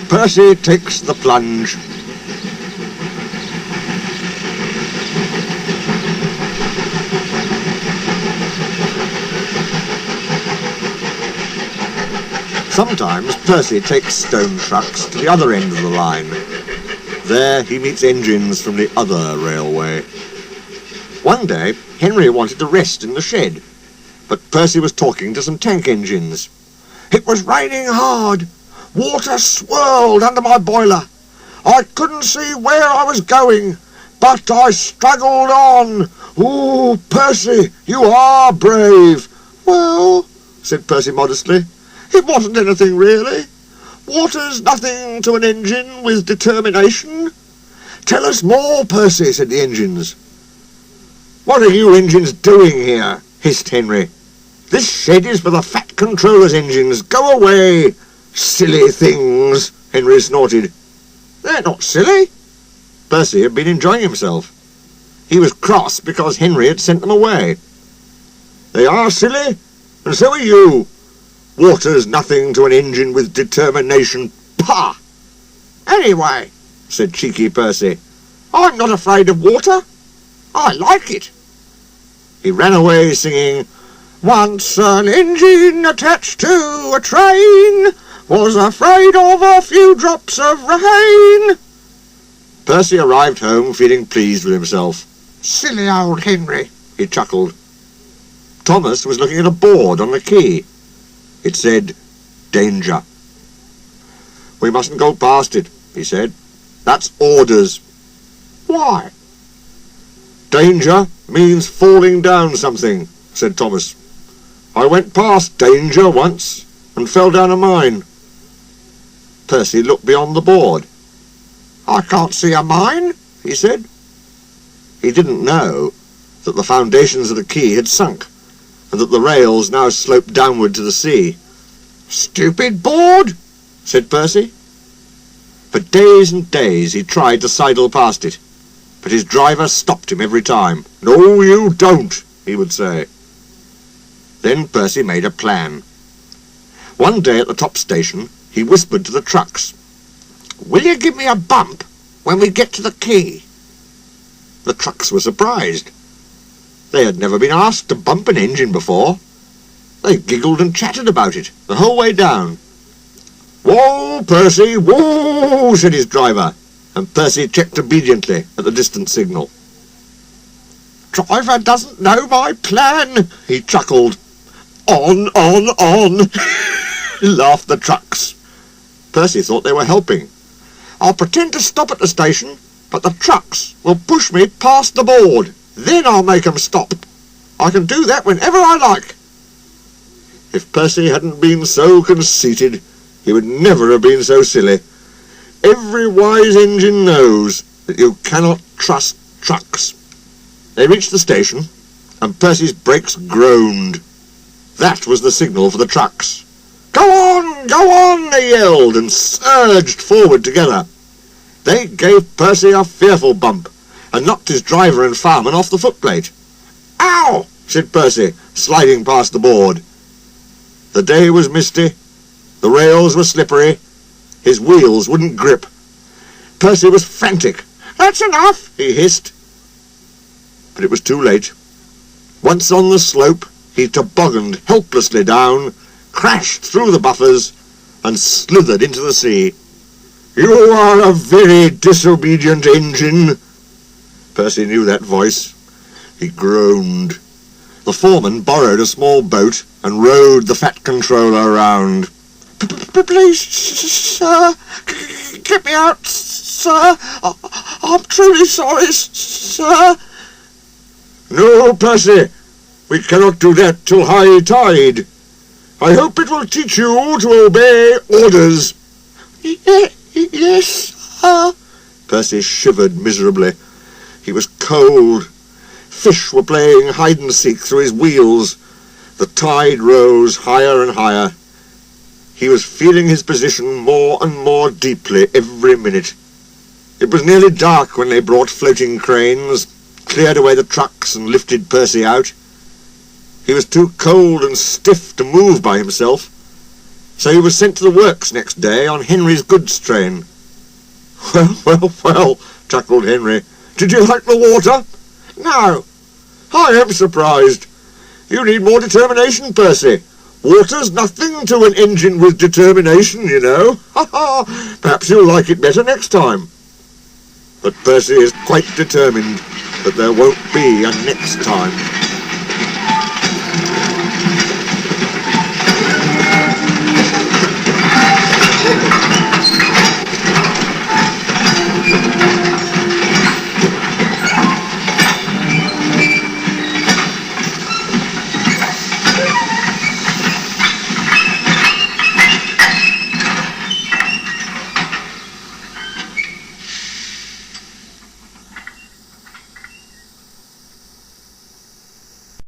Percy takes the plunge. Sometimes Percy takes stone trucks to the other end of the line. There he meets engines from the other railway. One day, Henry wanted to rest in the shed, but Percy was talking to some tank engines. It was raining hard. Water swirled under my boiler. I couldn't see where I was going, but I struggled on. Ooh, Percy, you are brave. Well, said Percy modestly, it wasn't anything really. Water's nothing to an engine with determination. Tell us more, Percy, said the engines. What are you engines doing here? Hissed Henry. This shed is for the Fat Controller's engines. Go away, silly things, Henry snorted. They're not silly. Percy had been enjoying himself. He was cross because Henry had sent them away. They are silly, and so are you. Water's nothing to an engine with determination. Pah! Anyway, said cheeky Percy, I'm not afraid of water. I like it. He ran away singing, once an engine attached to a train was afraid of a few drops of rain. Percy arrived home feeling pleased with himself. Silly old Henry, he chuckled. Thomas was looking at a board on the quay. It said, danger. We mustn't go past it, he said. That's orders. Why? Danger means falling down something, said Thomas. I went past danger once and fell down a mine. Percy looked beyond the board. I can't see a mine, he said. He didn't know that the foundations of the quay had sunk, and that the rails now sloped downward to the sea. Stupid board, said Percy. For days and days he tried to sidle past it, but his driver stopped him every time. No, you don't, he would say. Then Percy made a plan. One day at the top station, he whispered to the trucks, Will you give me a bump when we get to the quay? The trucks were surprised. They had never been asked to bump an engine before. They giggled and chatted about it the whole way down. Whoa, Percy, whoa, said his driver, and Percy checked obediently at the distant signal. Driver doesn't know my plan, he chuckled. On, laughed the trucks. Percy thought they were helping. I'll pretend to stop at the station, but the trucks will push me past the board. Then I'll make 'em stop. I can do that whenever I like. If Percy hadn't been so conceited, he would never have been so silly. Every wise engine knows that you cannot trust trucks. They reached the station, and Percy's brakes groaned. That was the signal for the trucks. Go on, they yelled, and surged forward together. They gave Percy a fearful bump, and knocked his driver and fireman off the footplate. Ow! Said Percy, sliding past the board. The day was misty, the rails were slippery, his wheels wouldn't grip. Percy was frantic. That's enough, he hissed. But it was too late. Once on the slope, he tobogganed helplessly down, crashed through the buffers, and slithered into the sea. You are a very disobedient engine. Percy knew that voice. He groaned. The foreman borrowed a small boat and rowed the Fat Controller around. Please, sir, get me out, sir. I'm truly sorry, sir. No, Percy, we cannot do that till high tide. I hope it will teach you to obey orders. Yes, sir. Percy shivered miserably. He was cold. Fish were playing hide-and-seek through his wheels. The tide rose higher and higher. He was feeling his position more and more deeply every minute. It was nearly dark when they brought floating cranes, cleared away the trucks and lifted Percy out. He was too cold and stiff to move by himself. So he was sent to the works next day on Henry's goods train. Well, well, well, chuckled Henry. Did you like the water? No. I am surprised. You need more determination, Percy. Water's nothing to an engine with determination, you know. Ha ha! Perhaps you'll like it better next time. But Percy is quite determined that there won't be a next time.